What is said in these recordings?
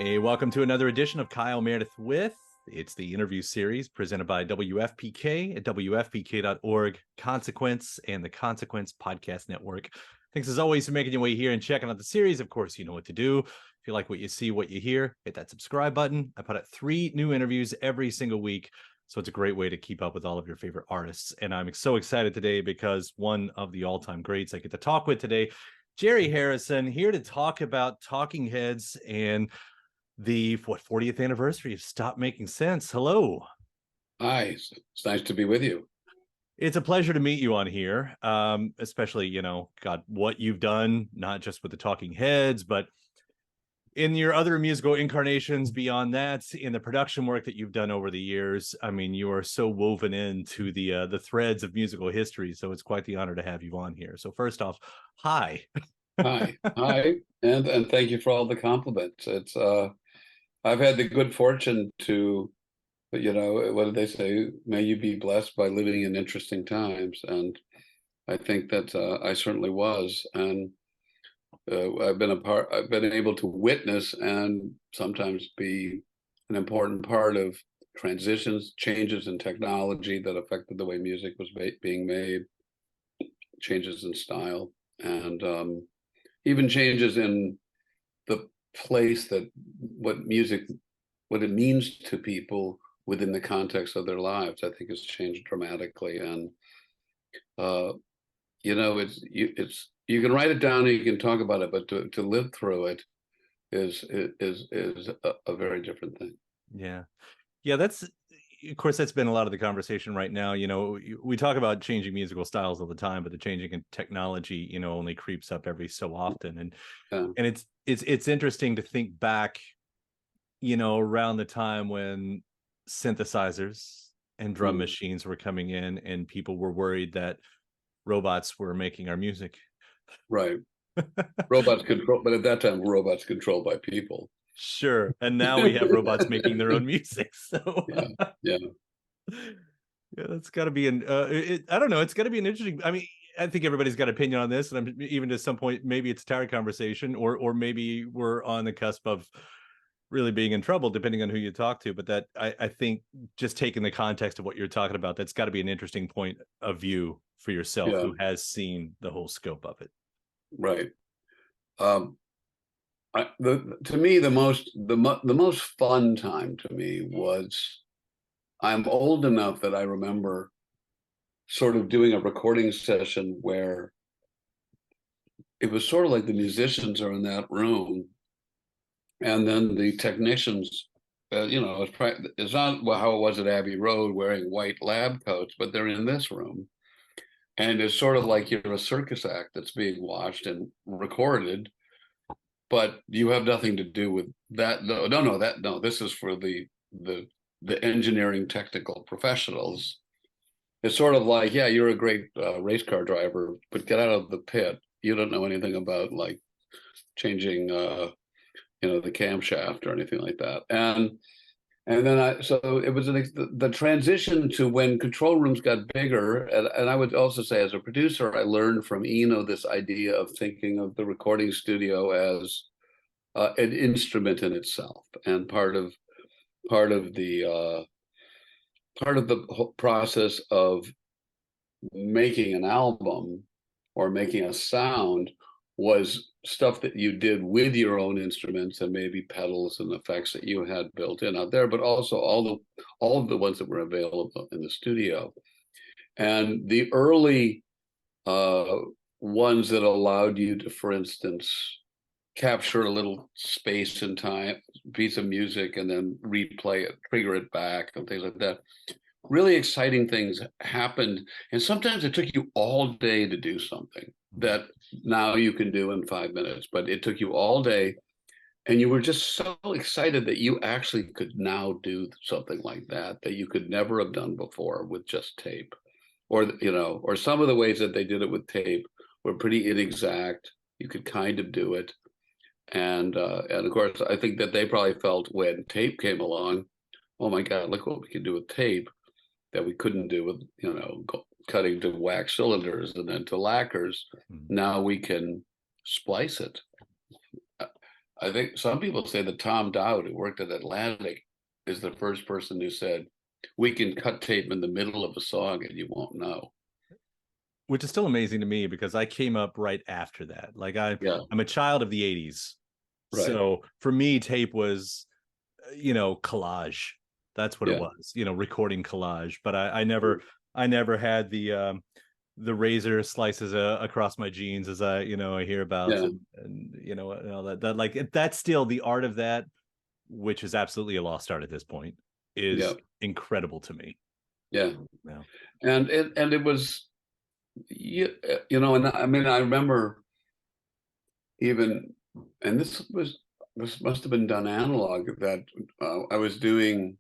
Hey, welcome to another edition of Kyle Meredith with. It's the interview series presented by WFPK at WFPK.org, Consequence, and the Consequence Podcast Network. Thanks as always for making your way here and checking out the series. Of course, you know what to do. If you like what you see, what you hear, hit that subscribe button. I put out 3 new interviews every single week, so it's a great way to keep up with all of your favorite artists. And I'm so excited today because one of the all-time greats I get to talk with today, Jerry Harrison, here to talk about Talking Heads and the 40th anniversary of Stop Making Sense. Hello. Hi, it's nice to be with you. It's a pleasure to meet you on here, especially, God, what you've done, not just with the Talking Heads, but in your other musical incarnations beyond that, in the production work that you've done over the years. I mean, you are so woven into the threads of musical history, so it's quite the honor to have you on here. So first off, hi. Hi, and thank you for all the compliments. It's I've had the good fortune to, what did they say? May you be blessed by living in interesting times, and I think that I certainly was, and I've been able to witness and sometimes be an important part of transitions, changes in technology that affected the way music was being made, changes in style, and even changes in the place that what it means to people within the context of their lives, I think has changed dramatically. And it's you can write it down and you can talk about it, but to live through it is a very different thing. Yeah, that's, of course, that's been a lot of the conversation right now. We talk about changing musical styles all the time, but the changing in technology, only creeps up every so often. And it's interesting to think back, around the time when synthesizers and drum machines were coming in and people were worried that robots were making our music. Right. Robots control, but at that time, robots controlled by people. Sure. And now we have robots making their own music. So yeah, that's got to be I don't know. It's got to be an interesting. I mean, I think everybody's got an opinion on this, and I'm even to some point, maybe it's a tired conversation, or maybe we're on the cusp of really being in trouble, depending on who you talk to. But that I think just taking the context of what you're talking about, that's got to be an interesting point of view for yourself, who has seen the whole scope of it. Right. To me, the most fun time to me was, I'm old enough that I remember sort of doing a recording session where it was sort of like the musicians are in that room, and then the technicians, it's not how it was at Abbey Road wearing white lab coats, but they're in this room. And it's sort of like you're a circus act that's being watched and recorded, but you have nothing to do with that. No, this is for the engineering technical professionals. It's sort of like, yeah, you're a great race car driver, but get out of the pit. You don't know anything about like changing, the camshaft or anything like that. And then so it was the transition to when control rooms got bigger. And I would also say, as a producer, I learned from Eno this idea of thinking of the recording studio as an instrument in itself, and part of the whole process of making an album or making a sound was stuff that you did with your own instruments and maybe pedals and effects that you had built in out there, but also all of the ones that were available in the studio. And the early ones that allowed you to, for instance, capture a little space and time piece of music and then replay it, trigger it back, and things like that. Really exciting things happened, and sometimes it took you all day to do something that now you can do in 5 minutes, but it took you all day, and you were just so excited that you actually could now do something like that you could never have done before with just tape, or some of the ways that they did it with tape were pretty inexact. You could kind of do it, and of course, I think that they probably felt when tape came along, oh my God, look what we can do with tape that we couldn't do with, cutting to wax cylinders and then to lacquers. Now we can splice it. I think some people say that Tom Dowd, who worked at Atlantic, is the first person who said, we can cut tape in the middle of a song and you won't know. Which is still amazing to me because I came up right after that. Like Yeah, I'm a child of the 80s. right. So for me, tape was, collage. That's what it Yeah. was, recording collage. But I never had the razor slices across my jeans as I hear about, Yeah. and all that like that's still the art of that, which is absolutely a lost art at this point, Yeah. is incredible to me. Yeah. Yeah. And it was, and I mean, I remember even, and this must have been done analog, that I was doing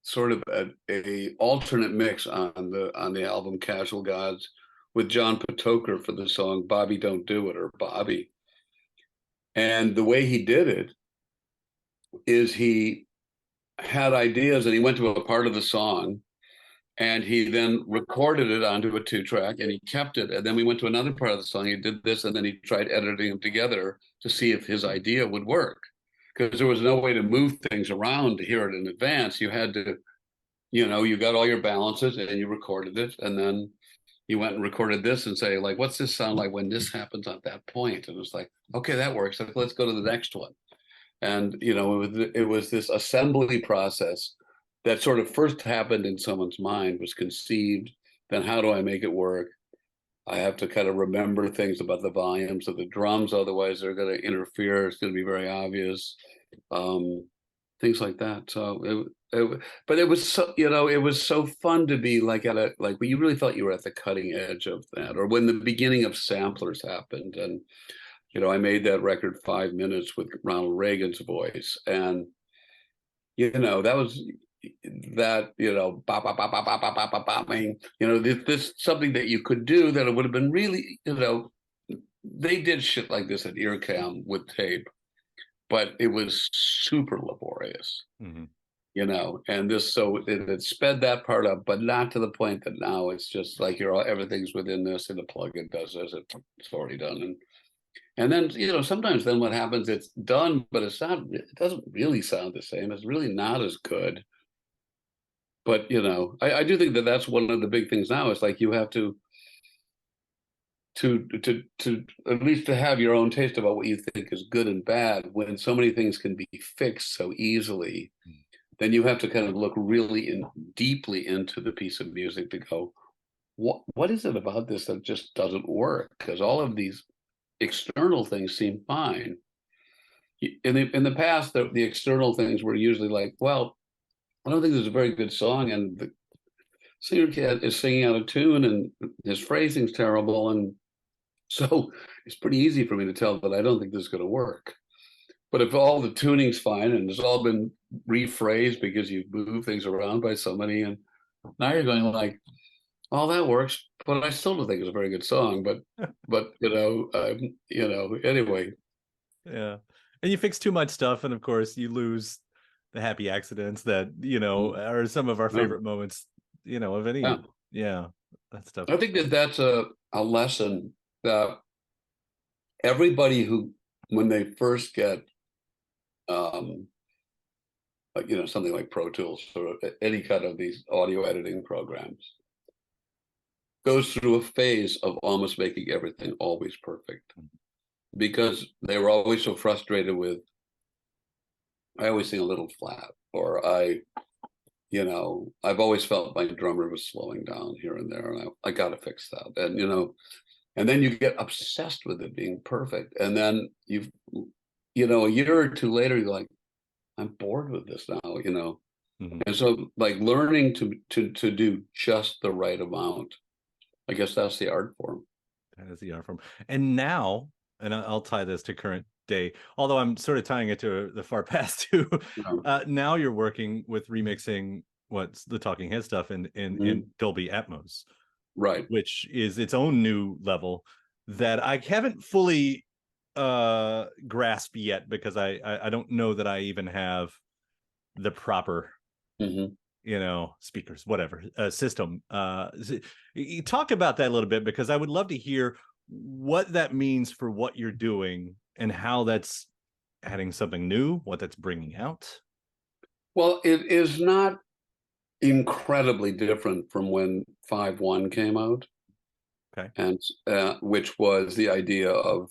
sort of a alternate mix on the album Casual Gods with John Patoker for the song Bobby Don't Do It, or Bobby. And the way he did it is he had ideas and he went to a part of the song and he then recorded it onto a 2-track and he kept it. And then we went to another part of the song. He did this and then he tried editing them together to see if his idea would work. Because there was no way to move things around to hear it in advance. You had to, you got all your balances and you recorded it. And then you went and recorded this and say, like, what's this sound like when this happens at that point? And it's like, okay, that works. Let's go to the next one. And, it was this assembly process that sort of first happened in someone's mind, was conceived. Then how do I make it work? I have to kind of remember things about the volumes of the drums, otherwise they're going to interfere. It's going to be very obvious. Things like that. So but it was so, it was so fun to be like when you really felt you were at the cutting edge of that, or when the beginning of samplers happened. And I made that record 5 minutes with Ronald Reagan's voice, and that was that bop, bop, bop, bop, bop, bop, bop, bop, bop, this something that you could do, that it would have been really, they did shit like this at Earcam with tape, but it was super laborious. Mm-hmm. And so it sped that part up, but not to the point that now it's just like everything's within this and the plugin does this, it's already done. And then, sometimes then what happens, it's done, but it doesn't really sound the same. It's really not as good. But, I do think that that's one of the big things now. It's like you have to at least to have your own taste about what you think is good and bad. When so many things can be fixed so easily, then you have to kind of look really deeply into the piece of music to go, what is it about this that just doesn't work? Because all of these external things seem fine. In the past, the external things were usually like, well, I don't think this is a very good song, and the singer is singing out of tune, and his phrasing's terrible, and so it's pretty easy for me to tell that I don't think this is going to work. But if all the tuning's fine and it's all been rephrased because you've moved things around by somebody, and now you're going like, oh, that works, but I still don't think it's a very good song. But anyway. Yeah, and you fix too much stuff, and of course you lose the happy accidents that are some of our favorite moments. Of any, that stuff. I think that that's a lesson that everybody who, when they first get, something like Pro Tools or any kind of these audio editing programs, goes through a phase of almost making everything always perfect, because they were always so frustrated with, I always sing a little flat, or I've always felt my drummer was slowing down here and there, and I got to fix that. And then you get obsessed with it being perfect, and then a year or two later, you're like, I'm bored with this now, Mm-hmm. And so, like, learning to do just the right amount, I guess that's the art form. That is the art form. And now, and I'll tie this to current day, although I'm sort of tying it to the far past too. Now you're working with remixing what's the Talking Head stuff in Dolby Atmos, right? Which is its own new level that I haven't fully grasped yet, because I don't know that I even have the proper speakers, whatever, system. You talk about that a little bit, because I would love to hear what that means for what you're doing and how that's adding something new, what that's bringing out? Well, it is not incredibly different from when 5.1 came out. Okay. And which was the idea of,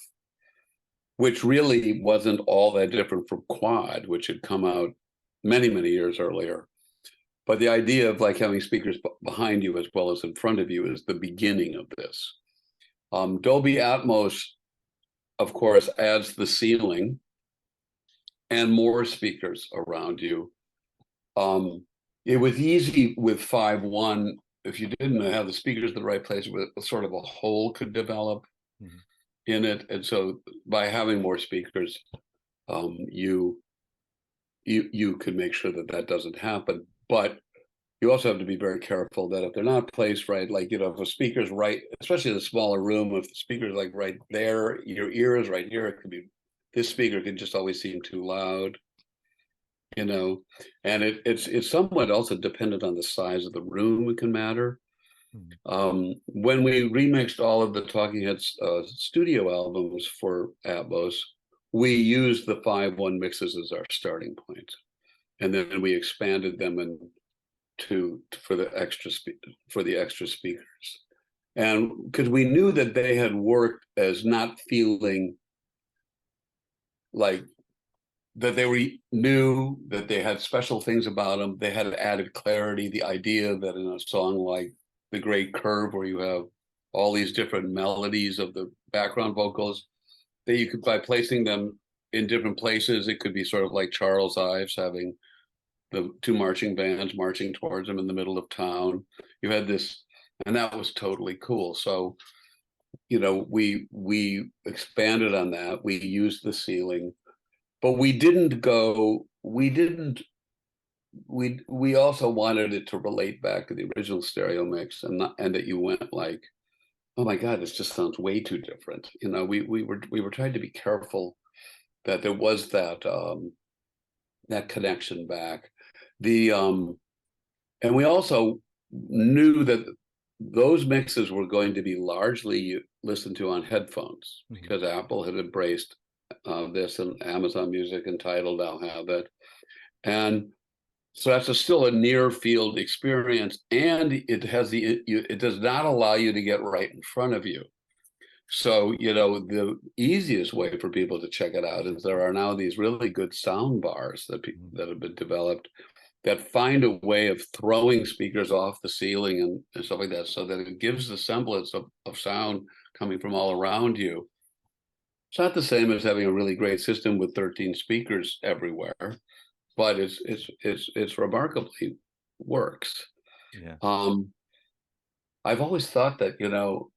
which really wasn't all that different from Quad, which had come out many, many years earlier. But the idea of like having speakers behind you as well as in front of you is the beginning of this. Dolby Atmos, of course, adds the ceiling and more speakers around you. It was easy with 5.1. If you didn't have the speakers in the right place, with sort of a hole could develop in it. And so by having more speakers, you can make sure that that doesn't happen. But you also have to be very careful that if they're not placed right, like, you know, if a speaker's right, especially in a smaller room, if the speaker's like right there, your ear is right here, it could be, this speaker can just always seem too loud, you know. And it's somewhat also dependent on the size of the room. It can matter. When we remixed all of the Talking Heads studio albums for Atmos, we used the 5.1 mixes as our starting point, and then we expanded them for the extra speakers, and because we knew that they had worked as not feeling like that they were new, that they had special things about them, they had added clarity. The idea that in a song like The Great Curve, where you have all these different melodies of the background vocals, that you could, by placing them in different places, it could be sort of like Charles Ives having the two marching bands marching towards him in the middle of town. You had this, and that was totally cool. So, you know, we expanded on that. We used the ceiling, but we also wanted it to relate back to the original stereo mix, and that you went like, oh my God, this just sounds way too different. You know, we were trying to be careful that there was that that connection back. And we also knew that those mixes were going to be largely listened to on headphones, because Apple had embraced this, and Amazon Music and Tidal now have it. And so that's still a near field experience, and it does not allow you to get right in front of you. So, you know, the easiest way for people to check it out is there are now these really good sound bars that have been developed that find a way of throwing speakers off the ceiling and stuff like that, so that it gives the semblance of sound coming from all around you. It's not the same as having a really great system with 13 speakers everywhere, but it's remarkably works. Yeah. I've always thought that, you know,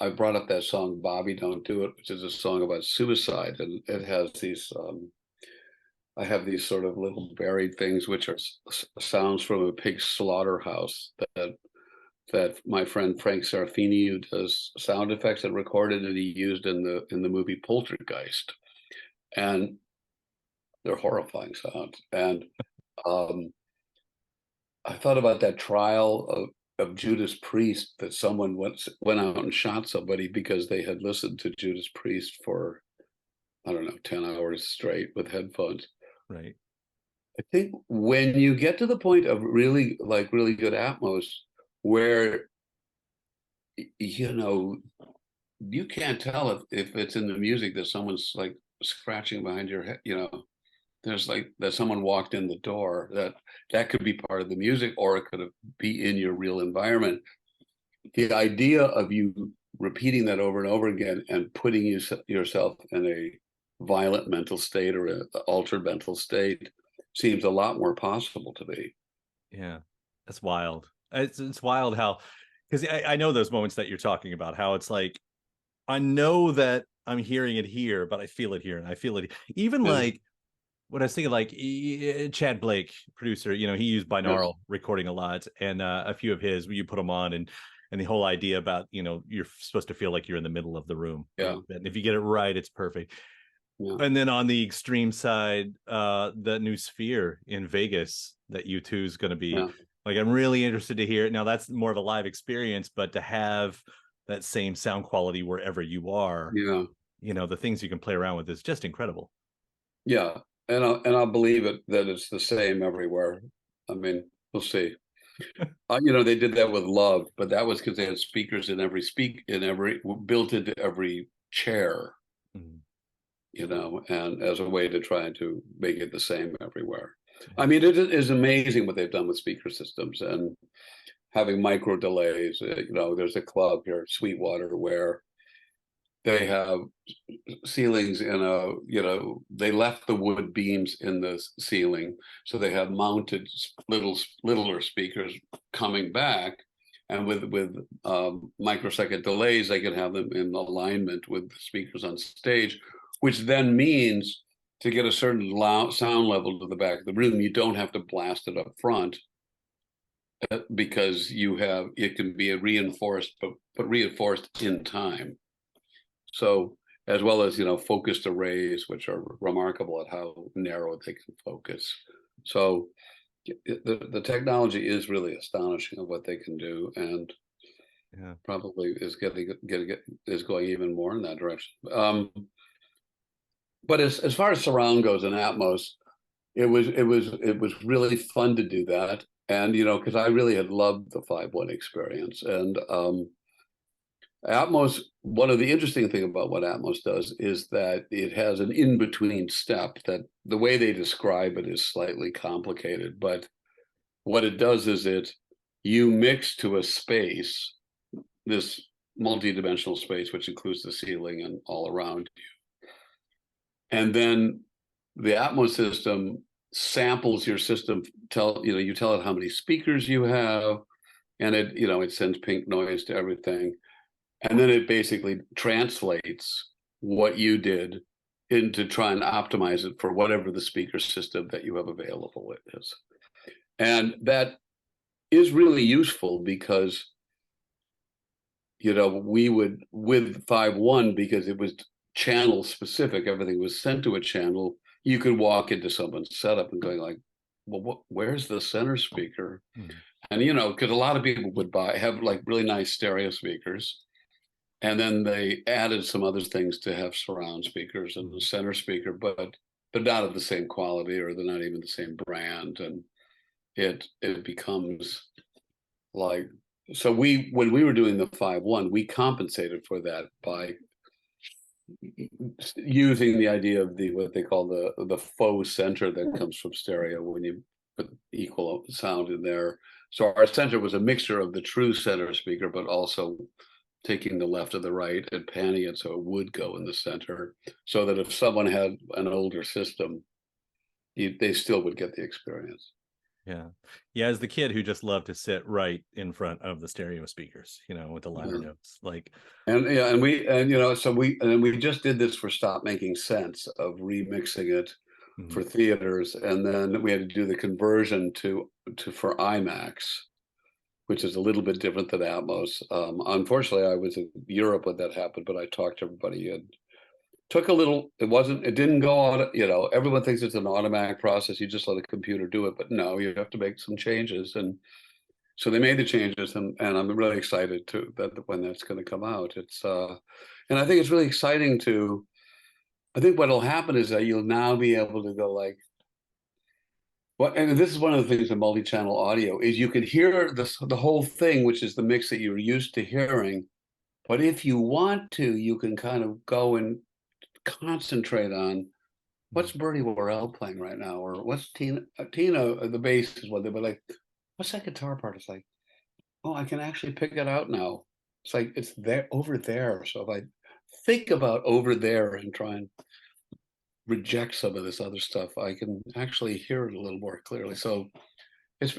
I brought up that song "Bobby Don't Do It," which is a song about suicide, and it has these. I have these sort of little buried things, which are sounds from a pig slaughterhouse that my friend Frank Serafini, who does sound effects, had recorded, and he used in the movie Poltergeist, and they're horrifying sounds. And I thought about that trial of Judas Priest, that someone went out and shot somebody because they had listened to Judas Priest for, I don't know, 10 hours straight with headphones. Right. I think when you get to the point of really good Atmos, where, you know, you can't tell if it's in the music that someone's like scratching behind your head, you know, there's like that someone walked in the door, that could be part of the music, or it could be in your real environment. The idea of you repeating that over and over again and putting yourself in a violent mental state or an altered mental state seems a lot more possible to me. Yeah, that's wild. It's wild how, because I know those moments that you're talking about, how it's like, I know that I'm hearing it here, but I feel it here, and I feel it even like what I was thinking, like Chad Blake, producer, you know, he used binaural recording a lot, and a few of his, you put them on, and the whole idea about, you know, you're supposed to feel like you're in the middle of the room. Yeah. And if you get it right, it's perfect. Yeah. And then on the extreme side, the new Sphere in Vegas that U2 is going to be, like, I'm really interested to hear it. Now that's more of a live experience, but to have that same sound quality wherever you are. Yeah. the things you can play around with is just incredible. Yeah, and I'll believe it that it's the same everywhere. I mean, we'll see. They did that with Love, but that was because they had speakers in every built into every chair, Mhm. and as a way to try to make it the same everywhere. I mean, it is amazing what they've done with speaker systems and having micro delays. There's a club here, Sweetwater, where they have ceilings they left the wood beams in the ceiling, so they have mounted littler speakers coming back, and with microsecond delays they can have them in alignment with the speakers on stage, which then means to get a certain sound level to the back of the room, you don't have to blast it up front, because it can be reinforced, but reinforced in time. So, as well as focused arrays, which are remarkable at how narrow they can focus. So the technology is really astonishing of what they can do, and probably is going even more in that direction. But as far as surround goes and Atmos, it was really fun to do that, and because I really had loved the 5.1 experience, and Atmos, one of the interesting things about what Atmos does is that it has an in-between step that the way they describe it is slightly complicated, but what it does is you mix to a space, this multi-dimensional space, which includes the ceiling and all around you. And then the Atmos system samples your system, you tell it how many speakers you have, and it sends pink noise to everything. And then it basically translates what you did into try and optimize it for whatever the speaker system that you have available is. And that is really useful because, we would, with 5.1, because it was channel specific, everything was sent to a channel, you could walk into someone's setup and going like, well, where's the center speaker? And, because a lot of people would have like really nice stereo speakers. And then they added some other things to have surround speakers and the center speaker, but they're not of the same quality, or they're not even the same brand. And it becomes like, so when we were doing the 5.1, we compensated for that by using the idea of what they call the faux center that comes from stereo when you put equal sound in there. So our center was a mixture of the true center speaker, but also taking the left or the right and panning it so it would go in the center, so that if someone had an older system, they still would get the experience. Yeah, as the kid who just loved to sit right in front of the stereo speakers, with the liner notes, like. And we just did this for Stop Making Sense, of remixing it for theaters, and then we had to do the conversion for IMAX, which is a little bit different than Atmos. Unfortunately, I was in Europe when that happened, but I talked to everybody, and it didn't go on, everyone thinks it's an automatic process. You just let a computer do it, but no, you have to make some changes. And so they made the changes, and I'm really excited when that's going to come out. And I think it's really exciting I think what'll happen is that you'll now be able to go like, and this is one of the things in multi-channel audio, is you can hear the whole thing, which is the mix that you're used to hearing. But if you want to, you can kind of go and concentrate on what's Bertie Worrell playing right now, or what's Tina, the bass is what they, but like, what's that guitar part? It's like, oh, I can actually pick it out now. It's like, it's there, over there. So if I think about over there and try and reject some of this other stuff, I can actually hear it a little more clearly. So it's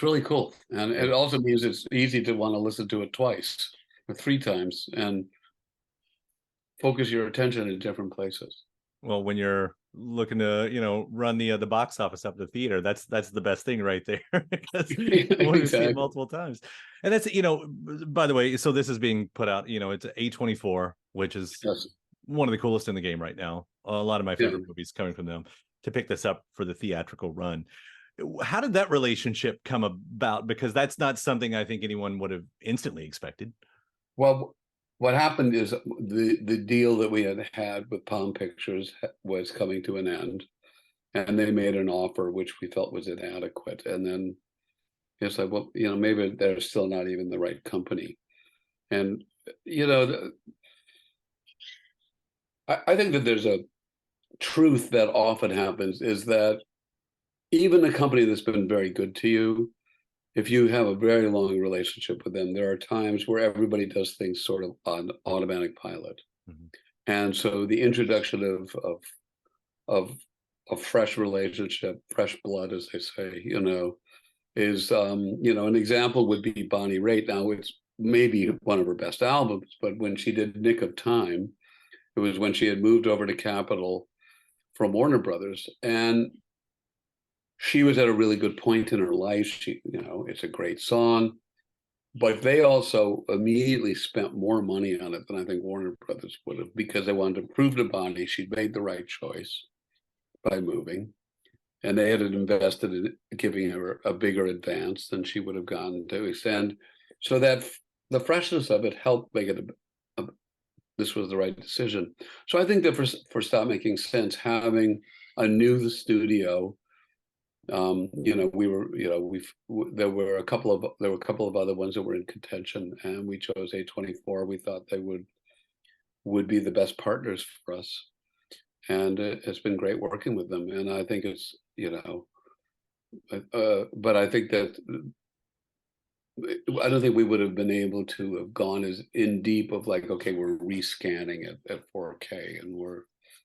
really cool. And it also means it's easy to want to listen to it twice or 3 times and focus your attention in different places. Well, when you're looking to, run the box office up the theater, that's the best thing right there, because you want to see it multiple times. And that's, by the way, so this is being put out, it's A24, which is one of the coolest in the game right now. A lot of my favorite movies coming from them, to pick this up for the theatrical run. How did that relationship come about? Because that's not something I think anyone would have instantly expected. Well, what happened is the deal that we had had with Palm Pictures was coming to an end, and they made an offer which we felt was inadequate. And then it's like, well, maybe they're still not even the right company. And I think that there's a truth that often happens is that even a company that's been very good to you, if you have a very long relationship with them, there are times where everybody does things sort of on automatic pilot. Mm-hmm. And so the introduction of a fresh relationship, fresh blood, as they say, is an example would be Bonnie Raitt. Now it's maybe one of her best albums, but when she did Nick of Time, it was when she had moved over to Capitol from Warner Brothers, and she was at a really good point in her life. She, it's a great song, but they also immediately spent more money on it than I think Warner Brothers would have, because they wanted to prove to Bonnie she'd made the right choice by moving, and they had invested in giving her a bigger advance than she would have gone to extend. So that the freshness of it helped make it this was the right decision. So I think that for Stop Making Sense, having a new studio, we were, there were a couple of other ones that were in contention, and we chose A24. We thought they would be the best partners for us, and it's been great working with them. And I think it's, but I think that I don't think we would have been able to have gone as in deep of like, okay, we're rescanning it at 4K and we're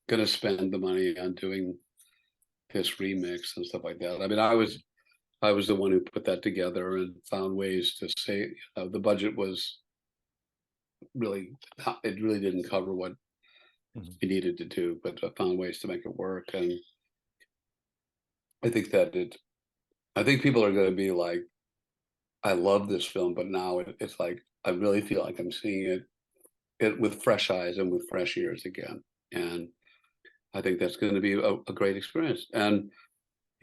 going to spend the money on doing this remix and stuff like that. I mean, I was the one who put that together and found ways to say the budget was really, it really didn't cover what we needed to do, but I found ways to make it work. And I think people are going to be like, I love this film, but now it's like, I really feel like I'm seeing it with fresh eyes and with fresh ears again. And I think that's going to be a great experience. And,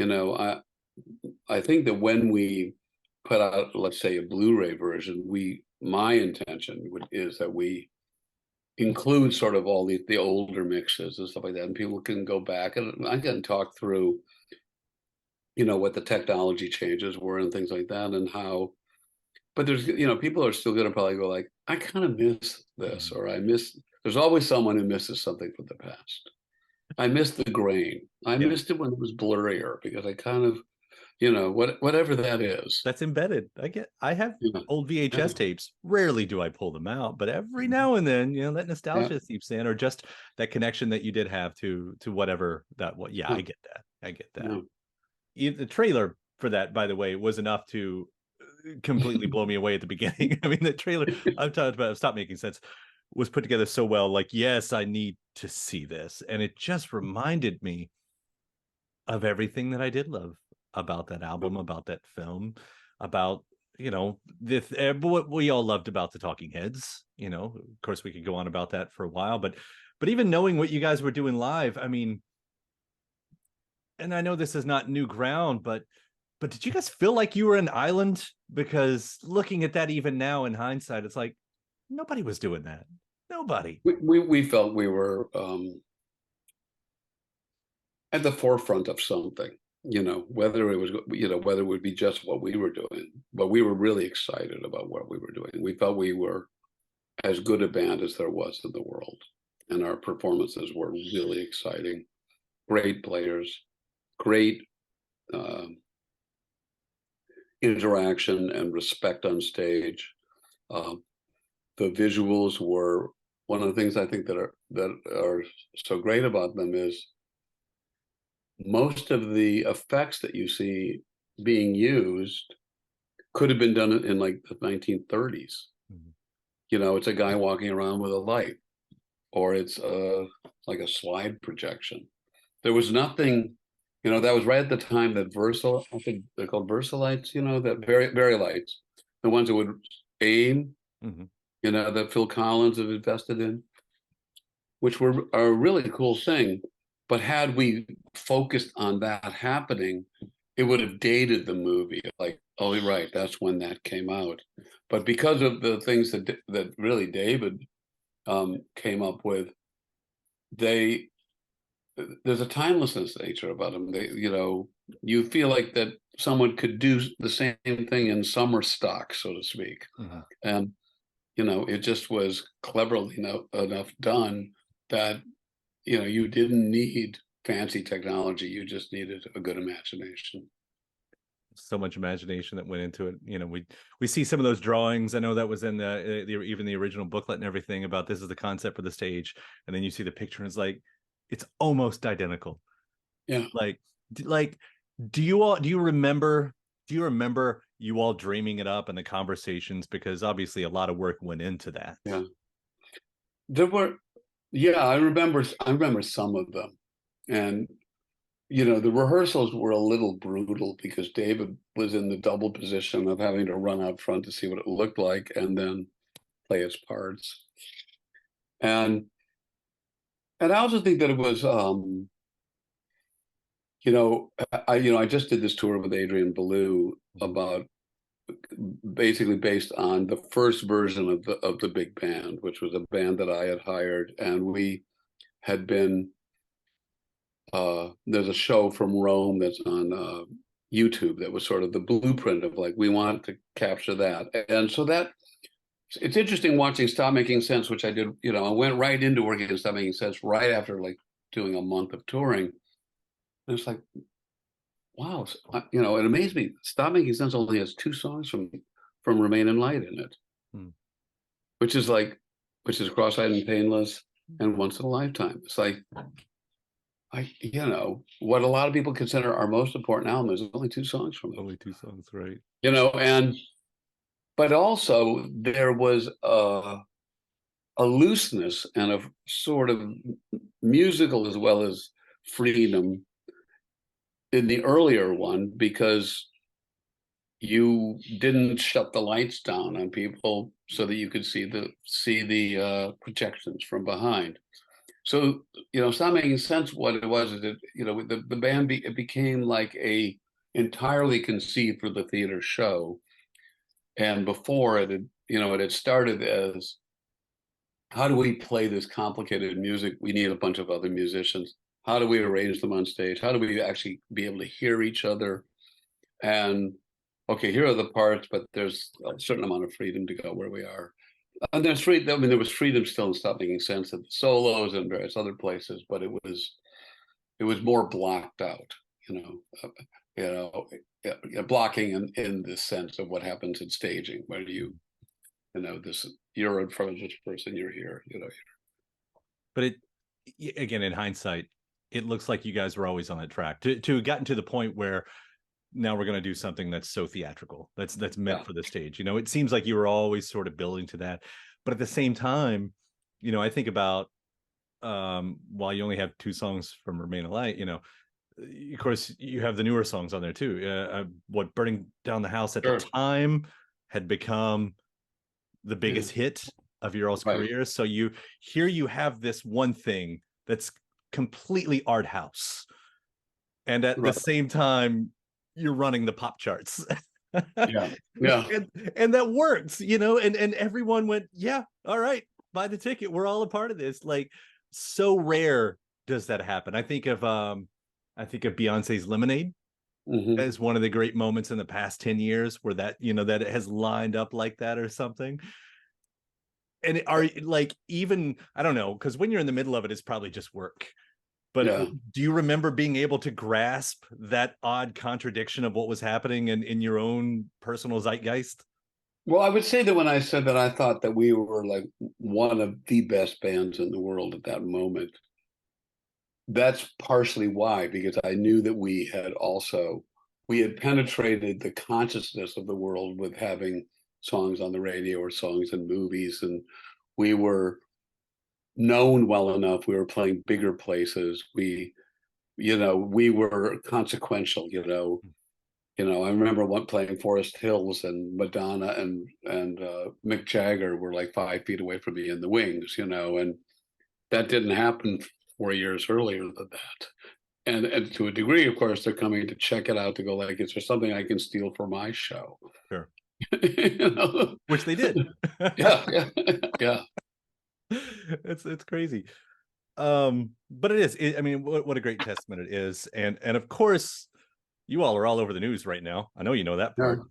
I think that when we put out, let's say, a Blu-ray version, my intention is that we include sort of all the older mixes and stuff like that, and people can go back and I can talk through, what the technology changes were and things like that, and how. But there's, people are still going to probably go like, I kind of miss this, or there's always someone who misses something from the past. I missed the grain. I missed it when it was blurrier, because I kind of, whatever that is. That's embedded. I have old VHS tapes. Rarely do I pull them out, but every now and then, that nostalgia seeps in, or just that connection that you did have to whatever that was. Yeah, I get that. I get that. The trailer for that, by the way, was enough to completely blow me away at the beginning. I mean, the trailer I'm talking about, Stop Making Sense, was put together so well. Like, yes, I need to see this, and it just reminded me of everything that I did love about that album, about that film, about what we all loved about the Talking Heads. Of course, we could go on about that for a while, but even knowing what you guys were doing live, I mean, and I know this is not new ground, but did you guys feel like you were an island? Because looking at that even now in hindsight, it's like nobody was doing that. Nobody. We felt we were at the forefront of something, whether it was, whether it would be just what we were doing, but we were really excited about what we were doing. We felt we were as good a band as there was in the world, and our performances were really exciting. Great players, great interaction and respect on stage. The visuals were one of the things I think that are so great about them is most of the effects that you see being used could have been done in like the 1930s. It's a guy walking around with a light, or it's like a slide projection. There was nothing, that was right at the time that I think they're called Versalights, that very lights, the ones that would aim, that Phil Collins have invested in, which were a really cool thing. But had we focused on that happening, it would have dated the movie. Like, oh, right, that's when that came out. But because of the things that really David came up with, there's a timelessness nature about them. You feel like that someone could do the same thing in summer stock, so to speak. Mm-hmm. And, it just was cleverly enough done that, you didn't need fancy technology. You just needed a good imagination. So much imagination that went into it. We see some of those drawings. I know that was in even the original booklet and everything about this is the concept for the stage, and then you see the picture and it's like it's almost identical. Yeah. Like do you remember you all dreaming it up and the conversations, because obviously a lot of work went into that. Yeah. I remember some of them. And the rehearsals were a little brutal because David was in the double position of having to run out front to see what it looked like and then play his parts. And I also think that it was, I just did this tour with Adrian Belew about basically based on the first version of the big band, which was a band that I had hired, and we had been. There's a show from Rome that's on YouTube that was sort of the blueprint of like we want to capture that, and so that it's interesting watching Stop Making Sense, which I did. I went right into working on Stop Making Sense right after like doing a month of touring, and it's like, wow, it amazed me. Stop Making Sense only has 2 songs from Remain in Light in it, which is Cross-Eyed and Painless and Once in a Lifetime. It's like, what a lot of people consider our most important album is only 2 songs from it. Only 2 songs, right? But also there was a looseness and a sort of musical as well as freedom in the earlier one, because you didn't shut the lights down on people so that you could see the projections from behind. So, it's not making sense. What it was is that, the band it became like a entirely conceived for the theater show. And before it had started as, how do we play this complicated music? We need a bunch of other musicians. How do we arrange them on stage? How do we actually be able to hear each other? And okay, here are the parts, but there's a certain amount of freedom to go where we are. And there's there was freedom still in Stop Making Sense at the solos and various other places, but it was more blocked out, blocking in the sense of what happens in staging, where you're in front of this person, you're here, But it, again, in hindsight, it looks like you guys were always on that track to gotten to the point where now we're going to do something that's so theatrical, that's meant for the stage. It seems like you were always sort of building to that, but at the same time, I think about while you only have 2 songs from Remain in Light, of course you have the newer songs on there too. What Burning Down the House at the time had become the biggest hit of your all's career. So you have this one thing that's completely art house, and at the same time you're running the pop charts. Yeah. And that works, and everyone went, yeah, all right, buy the ticket, we're all a part of this. Like, so rare does that happen. I think of Beyonce's Lemonade as one of the great moments in the past 10 years where that that it has lined up like that or something. And are like, even, I don't know, because when you're in the middle of it, it's probably just work. But do you remember being able to grasp that odd contradiction of what was happening in your own personal zeitgeist? Well, I would say that when I said that I thought that we were like one of the best bands in the world at that moment, that's partially why, because I knew that we had penetrated the consciousness of the world with having songs on the radio or songs in movies, and we were known well enough. We were playing bigger places. We were consequential. I remember playing Forest Hills, and Madonna and Mick Jagger were like 5 feet away from me in the wings. And that didn't happen 4 years earlier than that. And to a degree, of course, they're coming to check it out to go like, is there something I can steal for my show? Sure. Which they did. Yeah. It's crazy. But it is. I mean, what a great testament it is, and of course, you all are all over the news right now. I know you know that part.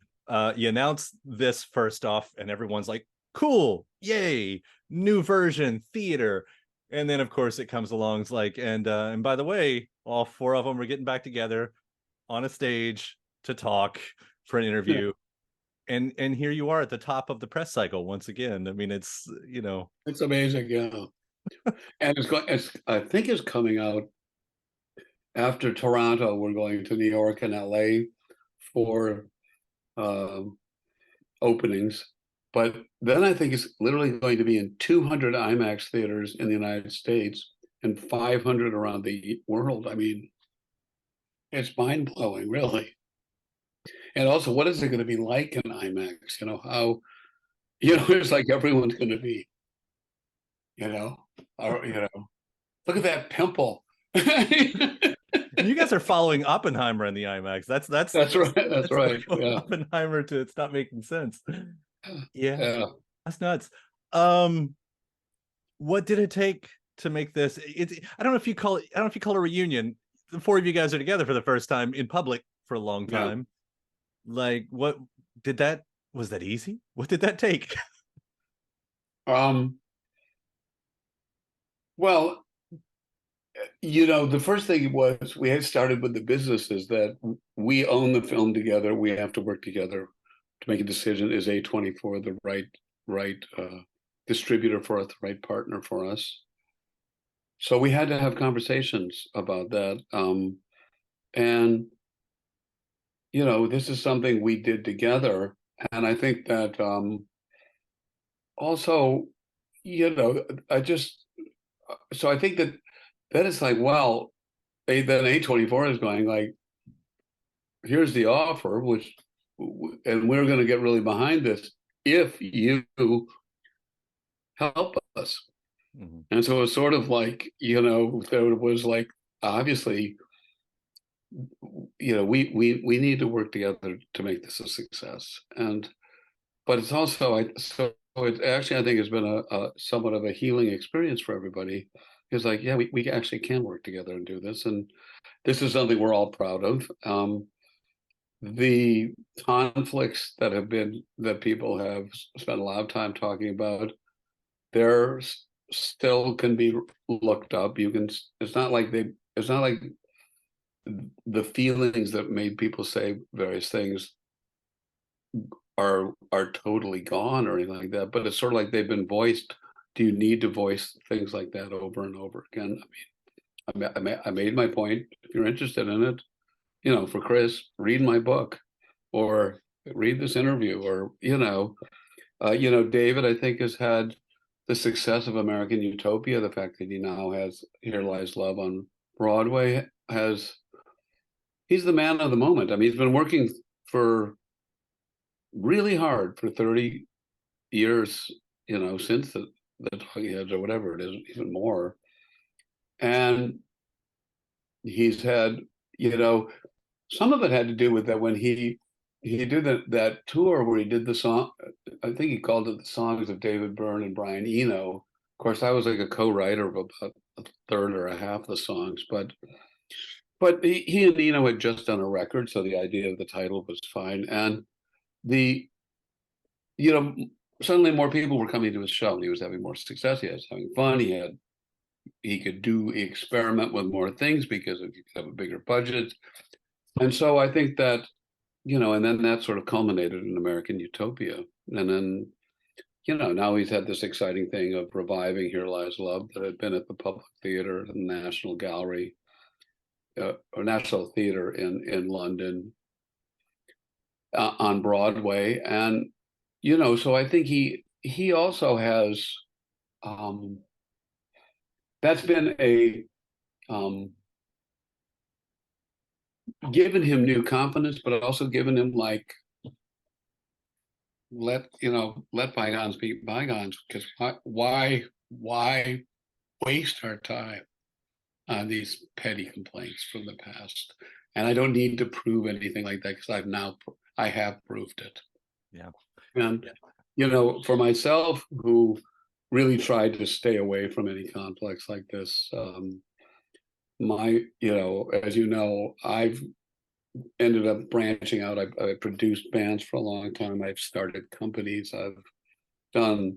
You announce this first off, and everyone's like, "Cool, yay, new version, theater." And then, of course, it comes along. It's like, and by the way, all four of them are getting back together on a stage to talk for an interview. And here you are at the top of the press cycle once again. I mean, it's it's amazing, yeah. And I think it's coming out after Toronto. We're going to New York and LA for openings. But then I think it's literally going to be in 200 IMAX theaters in the United States and 500 around the world. I mean, it's mind blowing, really. And also, what is it going to be like in IMAX? How, it's like everyone's going to be, or, look at that pimple. And you guys are following Oppenheimer in the IMAX. That's right. That's right. Yeah. Oppenheimer to it's not making sense. Yeah. That's nuts. What did it take to make this? I don't know if you call it a reunion. The four of you guys are together for the first time in public for a long time. Yeah. Like, what did that? Was that easy? What did that take? Well, the first thing was we had started with the businesses that we own the film together. We have to work together to make a decision. Is A24 the right distributor for us, the right partner for us? So we had to have conversations about that. And, this is something we did together. And I think that also, so I think that it's like, well, then A24 is going like, here's the offer, and we're going to get really behind this if you help us. Mm-hmm. And so it was sort of like, there was like, obviously, we need to work together to make this a success. But it's also, so it actually, I think, has been a somewhat of a healing experience for everybody. It's like, yeah, we actually can work together and do this. And this is something we're all proud of. The conflicts that people have spent a lot of time talking about, there still can be looked up. It's not like the feelings that made people say various things are totally gone or anything like that, but it's sort of like they've been voiced. Do you need to voice things like that over and over again? I mean, I made my point. If you're interested in it, for Chris, read my book or read this interview, or David, I think, has had the success of American Utopia. The fact that he now has Here Lies Love on Broadway, he's the man of the moment. I mean, he's been working really hard for 30 years, since the Talking Heads or whatever it is, even more. And he's had, some of it had to do with that when he did that tour where he did the song, I think he called it the Songs of David Byrne and Brian Eno. Of course, I was like a co-writer of about a third or a half the songs, but he and Eno had just done a record, so the idea of the title was fine. And suddenly more people were coming to his show, and he was having more success. He was having fun. He could experiment with more things because he could have a bigger budget. And so I think that, and then that sort of culminated in American Utopia. And then, now he's had this exciting thing of reviving Here Lies Love that had been at the Public Theater, the National Gallery, or National Theater in London, on Broadway. And, so I think he also has, that's been given him new confidence, but also given him like, let bygones be bygones, because why waste our time on these petty complaints from the past? And I don't need to prove anything like that, because I have proved it. Yeah. And for myself, who really tried to stay away from any conflicts like this. As you know, I've ended up branching out. I've produced bands for a long time. I've started companies. I've done,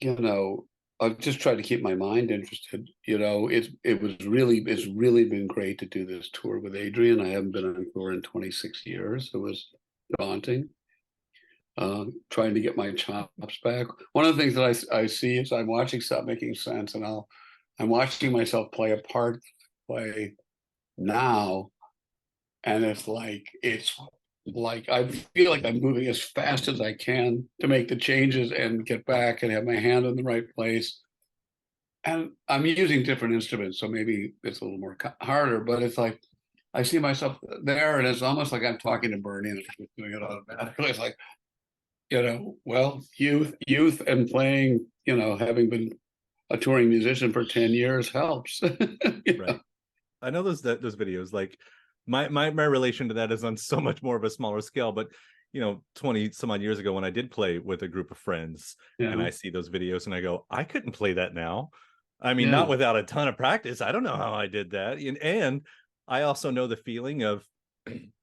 I've just tried to keep my mind interested. It's really been great to do this tour with Adrian. I haven't been on tour in 26 years. It was daunting. Trying to get my chops back. One of the things that I see is I'm watching Stop Making Sense, and I'm watching myself play a part play now, and it's like I feel like I'm moving as fast as I can to make the changes and get back and have my hand in the right place. And I'm using different instruments, so maybe it's a little more harder, but it's like I see myself there, and it's almost like I'm talking to Bernie and I'm doing it automatically. It's like, well, youth and playing, having been a touring musician for 10 years helps. Right. I know those videos, like my relation to that is on so much more of a smaller scale, but 20 some odd years ago when I did play with a group of friends, and I see those videos and I go, I couldn't play that now. I mean, not without a ton of practice. I don't know how I did that. And I also know the feeling of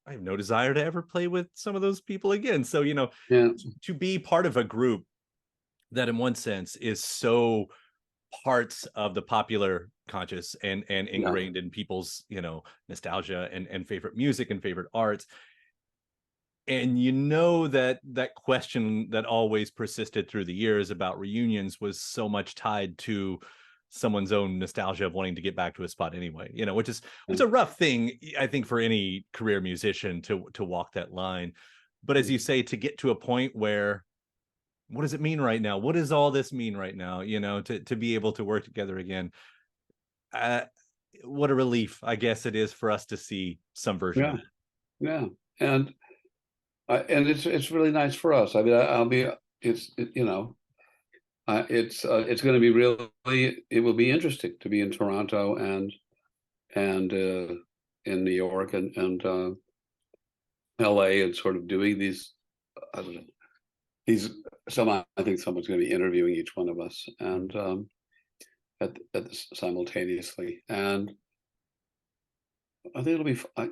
I have no desire to ever play with some of those people again. So, to be part of a group that in one sense is so parts of the popular conscious and ingrained in people's, nostalgia and favorite music and favorite arts. And that question that always persisted through the years about reunions was so much tied to someone's own nostalgia of wanting to get back to a spot anyway, which is a rough thing, I think, for any career musician to walk that line. But as you say, to get to a point where, what does it mean right now? What does all this mean right now? To be able to work together again. What a relief, I guess it is, for us to see some version of it. Yeah. And it's really nice for us. I mean, it's going to be it will be interesting to be in Toronto and in New York and LA, and sort of doing these, I don't know, I think someone's going to be interviewing each one of us, and simultaneously. And I think it'll be, I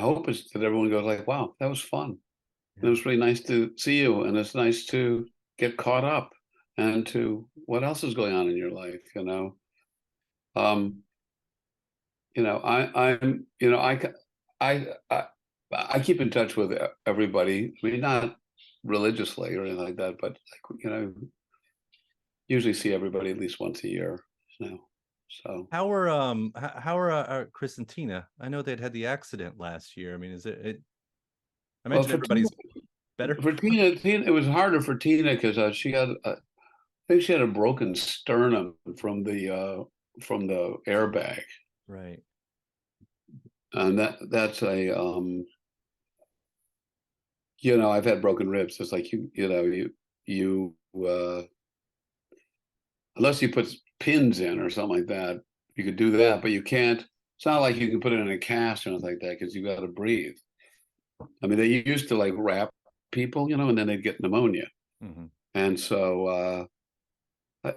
hope it's that everyone goes like, wow, that was fun. It was really nice to see you, and it's nice to get caught up and to what else is going on in your life. I keep in touch with everybody. I mean, not religiously or anything like that, but usually see everybody at least once a year now. So how are Chris and Tina? I know they'd had the accident last year. I mean, is it? I mentioned everybody's better. For Tina, it was harder for Tina because I think she had a broken sternum from the airbag. Right. And that's a I've had broken ribs. It's like you unless you put pins in or something like that, you could do that, but you can't. It's not like you can put it in a cast or anything like that because you got to breathe. I mean, they used to like wrap people, and then they'd get pneumonia. Mm-hmm. And so, I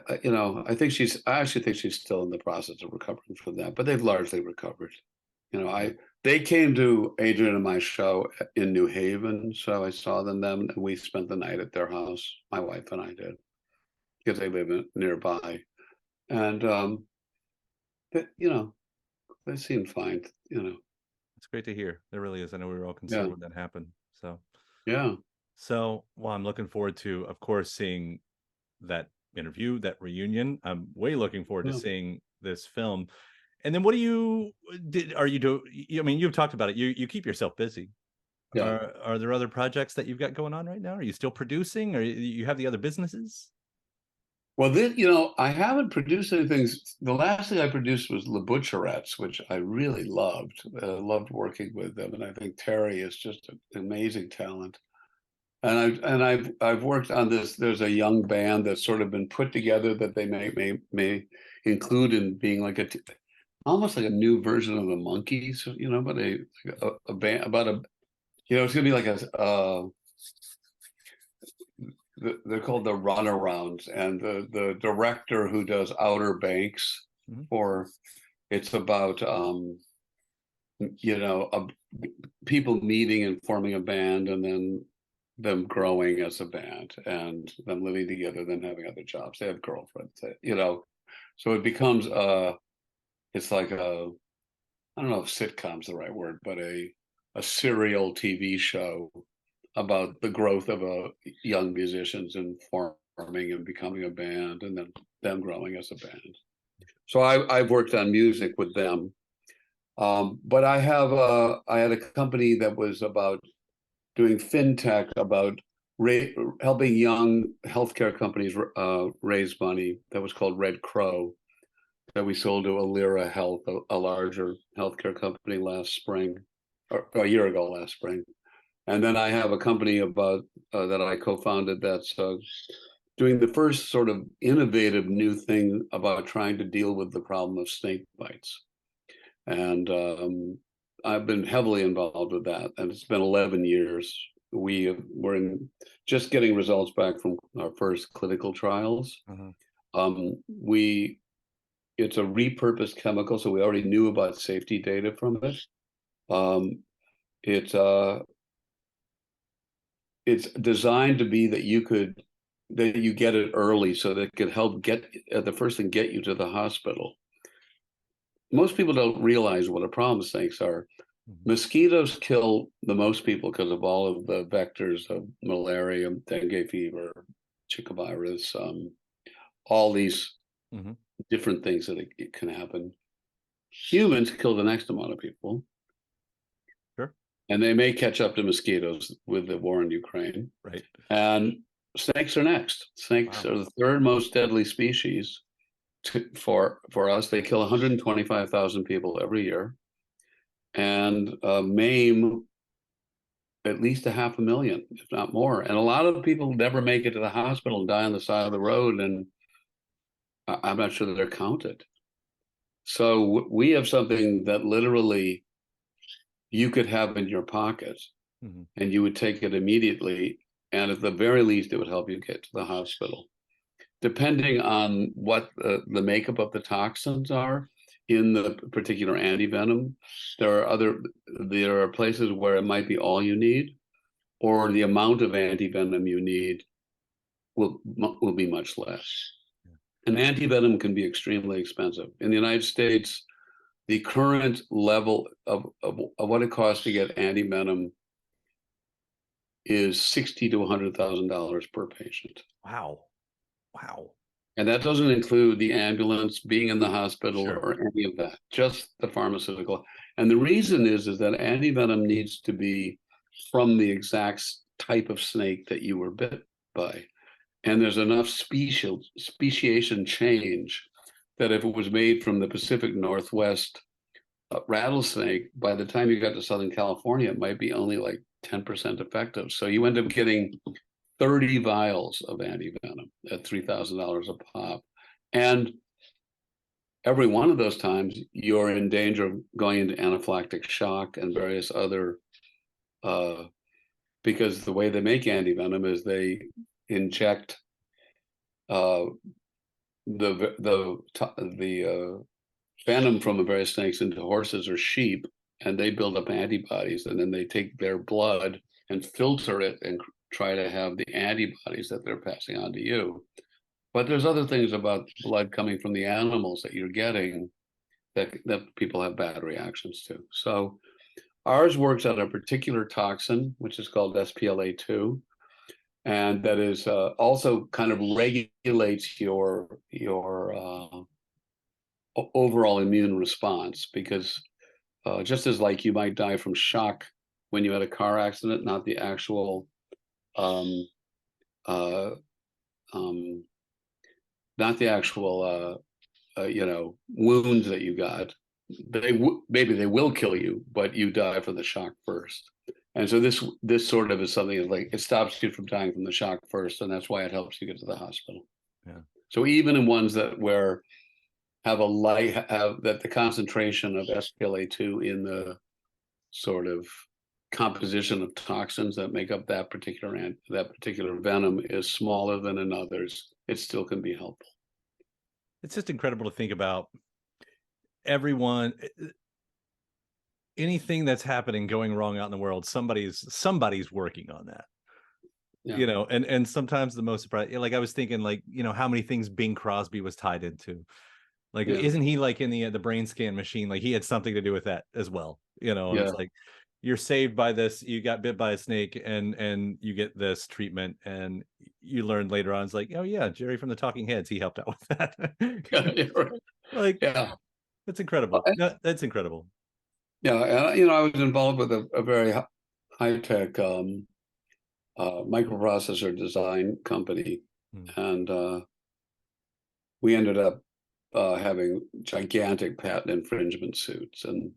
actually think she's still in the process of recovering from that, but they've largely recovered. They came to Adrian and my show in New Haven, so I saw them, and we spent the night at their house. My wife and I did, because they live nearby, and they seemed fine. It's great to hear. There really is. I know we were all concerned when that happened. So I'm looking forward to, of course, seeing that interview, that reunion. I'm way looking forward to seeing this film. And then what are you doing? I mean, you've talked about it. You keep yourself busy. Yeah. Are there other projects that you've got going on right now? Are you still producing, or you have the other businesses? Well, I haven't produced anything. The last thing I produced was Le Butcherettes, which I really loved. Loved working with them, and I think Terry is just an amazing talent. And I've worked on this. There's a young band that's sort of been put together that they may include in being like almost like a new version of the Monkees, but a band about it's gonna be like they're called the Runarounds, and the director who does Outer Banks for it's about you know people meeting and forming a band, and then them growing as a band, and them living together, then having other jobs. They have girlfriends, you know, so it becomes it's like a, I don't know if sitcom's the right word, but a serial TV show about the growth of young musicians and forming and becoming a band, and then them growing as a band. So I've worked on music with them, but I had a company that was about doing fintech, about helping young healthcare companies raise money. That was called Red Crow, that we sold to Alira Health, a larger healthcare company last spring, or a year ago last spring. And then I have a company about that I co-founded that's doing the first sort of innovative new thing about trying to deal with the problem of snake bites. And I've been heavily involved with that, and it's been 11 years. We're just getting results back from our first clinical trials. It's a repurposed chemical, so we already knew about safety data from it. It's designed to be that you get it early, so that it could help get the first thing, get you to the hospital. Most people don't realize what a problem snakes are. Mosquitoes kill the most people because of all of the vectors of malaria, dengue fever, Zika virus, all these different things that it can happen. Humans kill the next amount of people. Sure. And they may catch up to mosquitoes with the war in Ukraine. Right. And snakes are next. Snakes are the third most deadly species for us. They kill 125,000 people every year, and maim at least 500,000, if not more. And a lot of people never make it to the hospital and die on the side of the road, and I'm not sure that they're counted. So we have something that literally you could have in your pocket, and you would take it immediately, and at the very least it would help you get to the hospital. Depending on what the makeup of the toxins are in the particular antivenom, there are places where it might be all you need, or the amount of antivenom you need will be much less. And antivenom can be extremely expensive. In the United States, the current level of what it costs to get antivenom is $60,000 to $100,000 per patient. Wow. And that doesn't include the ambulance, being in the hospital, or any of that, just the pharmaceutical. And the reason is that antivenom needs to be from the exact type of snake that you were bit by. And there's enough speciation change that if it was made from the Pacific Northwest rattlesnake, by the time you got to Southern California, it might be only like 10% effective. So you end up getting 30 vials of antivenom at $3,000 a pop. And every one of those times, you're in danger of going into anaphylactic shock and various other, because the way they make antivenom is they inject the venom from the various snakes into horses or sheep, and they build up antibodies, and then they take their blood and filter it and try to have the antibodies that they're passing on to you. But there's other things about blood coming from the animals that you're getting that people have bad reactions to. So ours works on a particular toxin, which is called SPLA2, and that is also kind of regulates your overall immune response, because just as like you might die from shock when you had a car accident, not the actual wounds that you got, maybe they will kill you, but you die from the shock first. And so this sort of is something like it stops you from dying from the shock first, and that's why it helps you get to the hospital. Yeah. So even in ones that that the concentration of SPLA2 in the sort of composition of toxins that make up that particular venom is smaller than in others, it still can be helpful. It's just incredible to think about everyone, anything that's happening going wrong out in the world, somebody's working on that. Yeah. You know, and sometimes the most surprising, like I was thinking, like, you know, how many things Bing Crosby was tied into. Like, isn't he like in the brain scan machine? Like he had something to do with that as well. You know, and it's like, you're saved by this, you got bit by a snake and you get this treatment, and you learn later on, it's like, oh yeah, Jerry from the Talking Heads, he helped out with that. Like, that's incredible. That's incredible. Yeah, you know, I was involved with a very high-tech microprocessor design company, and we ended up having gigantic patent infringement suits, and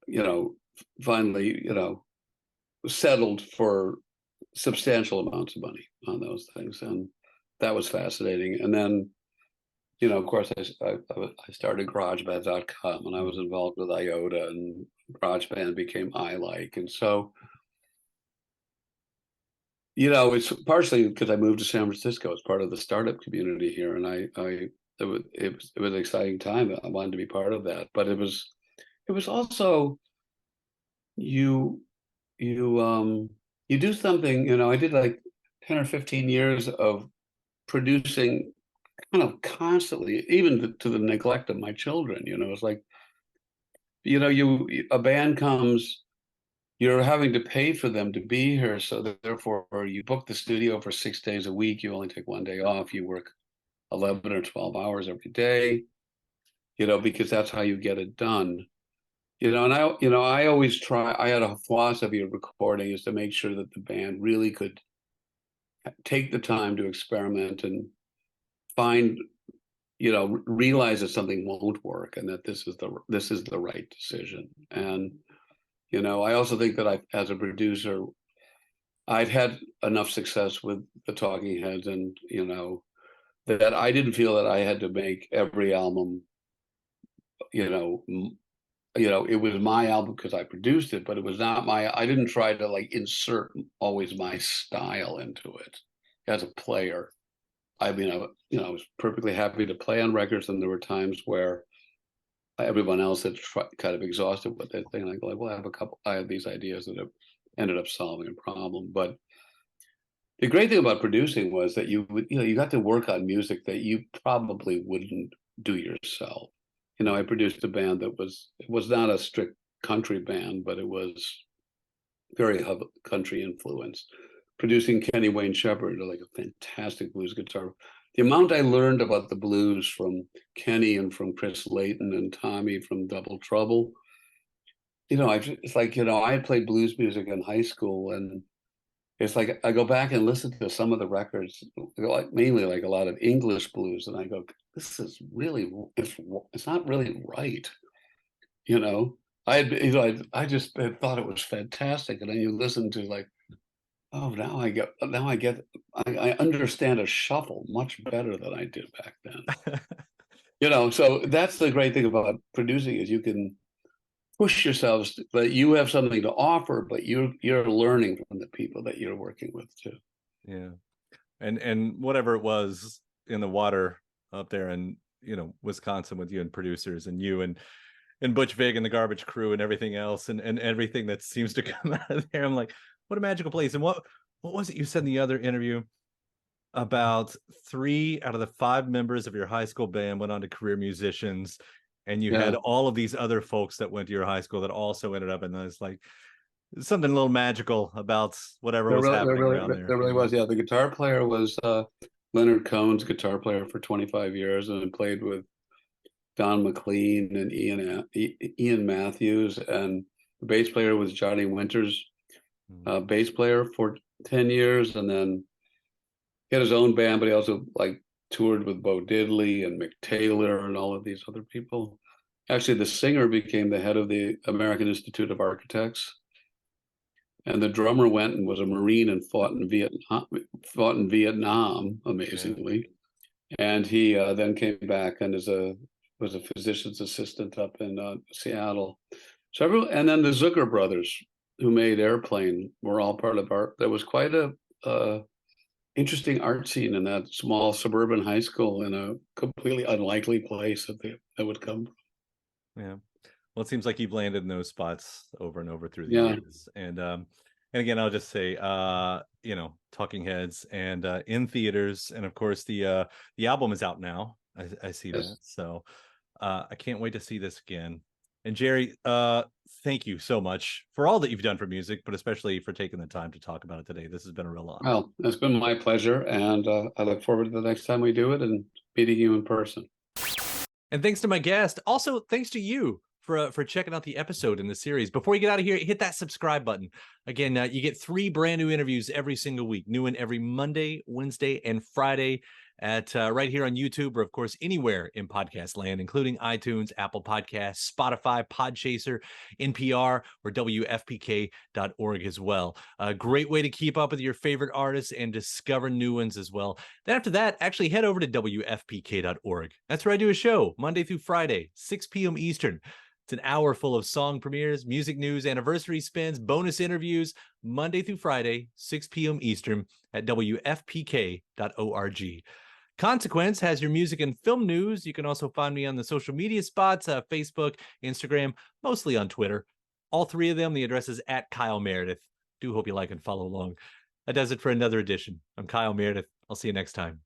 you know, finally, you know, settled for substantial amounts of money on those things, and that was fascinating. And then, you know, of course, I started GarageBand.com, and I was involved with IOTA, and GarageBand became iLike, and so, you know, it's partially because I moved to San Francisco as part of the startup community here, and it was an exciting time. I wanted to be part of that, but it was also you do something. You know, I did like 10 or 15 years of producing kind of constantly, even to the neglect of my children. You know, it's like, you know, a band comes, you're having to pay for them to be here, so therefore you book the studio for 6 days a week. You only take 1 day off. You work 11 or 12 hours every day, you know, because that's how you get it done. You know, and I always try, I had a philosophy of recording is to make sure that the band really could take the time to experiment and find, you know, realize that something won't work and that this is the right decision. And, you know, I also think that as a producer, I've had enough success with the Talking Heads, and, you know, that I didn't feel that I had to make every album, you know, it was my album because I produced it, but it was not I didn't try to like insert always my style into it as a player. I mean, I was perfectly happy to play on records, and there were times where everyone else had kind of exhausted what they're thinking, like, well, I have these ideas that have ended up solving a problem. But the great thing about producing was that you got to work on music that you probably wouldn't do yourself. You know, I produced a band that was not a strict country band, but it was very country influenced. Producing Kenny Wayne Shepherd, like a fantastic blues guitar. The amount I learned about the blues from Kenny and from Chris Layton and Tommy from Double Trouble, you know, it's like, you know, I had played blues music in high school, and it's like I go back and listen to some of the records, like mainly like a lot of English blues, and I go, this is really, it's not really right. You know, I just had thought it was fantastic, and then you listen to like, oh, I understand a shuffle much better than I did back then. You know, so that's the great thing about producing is you can push yourselves, but you have something to offer, but you're learning from the people that you're working with too. Yeah. And whatever it was in the water up there in, you know, Wisconsin with you and producers and you and Butch Vig and the Garbage Crew and everything else and everything that seems to come out of there. I'm like, what a magical place. And what was it you said in the other interview about 3 out of the 5 members of your high school band went on to career musicians, and you had all of these other folks that went to your high school that also ended up in this, like, something a little magical about whatever was happening around there. There really was. Yeah, the guitar player was Leonard Cohen's guitar player for 25 years, and played with Don McLean and Ian Matthews, and the bass player was Johnny Winters, bass player for 10 years, and then he had his own band, but he also like toured with Bo Diddley and Mick Taylor and all of these other people. Actually, the singer became the head of the American Institute of Architects, and the drummer went and was a Marine and fought in Vietnam, amazingly. And he then came back and was a physician's assistant up in Seattle. So and then the Zucker brothers who made Airplane were all part of our. There was quite a interesting art scene in that small suburban high school in a completely unlikely place that would come from. Yeah. Well, it seems like you've landed in those spots over and over through the Yeah. years. And again, I'll just say, Talking Heads and in theaters, and of course the album is out now. I see Yes. that. So I can't wait to see this again. And Jerry, thank you so much for all that you've done for music, but especially for taking the time to talk about it today. This has been a real honor. Well, it's been my pleasure, and I look forward to the next time we do it and meeting you in person. And thanks to my guest. Also, thanks to you for checking out the episode in the series. Before you get out of here, hit that subscribe button. Again, you get 3 brand new interviews every single week. New one every Monday, Wednesday, and Friday at right here on YouTube, or of course anywhere in podcast land, including iTunes, Apple Podcasts, Spotify, Podchaser, NPR, or WFPK.org as well. A great way to keep up with your favorite artists and discover new ones as well. Then after that, actually head over to WFPK.org. That's where I do a show Monday through Friday, 6 p.m. Eastern. It's an hour full of song premieres, music news, anniversary spins, bonus interviews, Monday through Friday, 6 p.m. Eastern at WFPK.org. Consequence has your music and film news. You can also find me on the social media spots, Facebook, Instagram, mostly on Twitter. All 3 of them, the address is at Kyle Meredith. Do hope you like and follow along. That does it for another edition. I'm Kyle Meredith. I'll see you next time.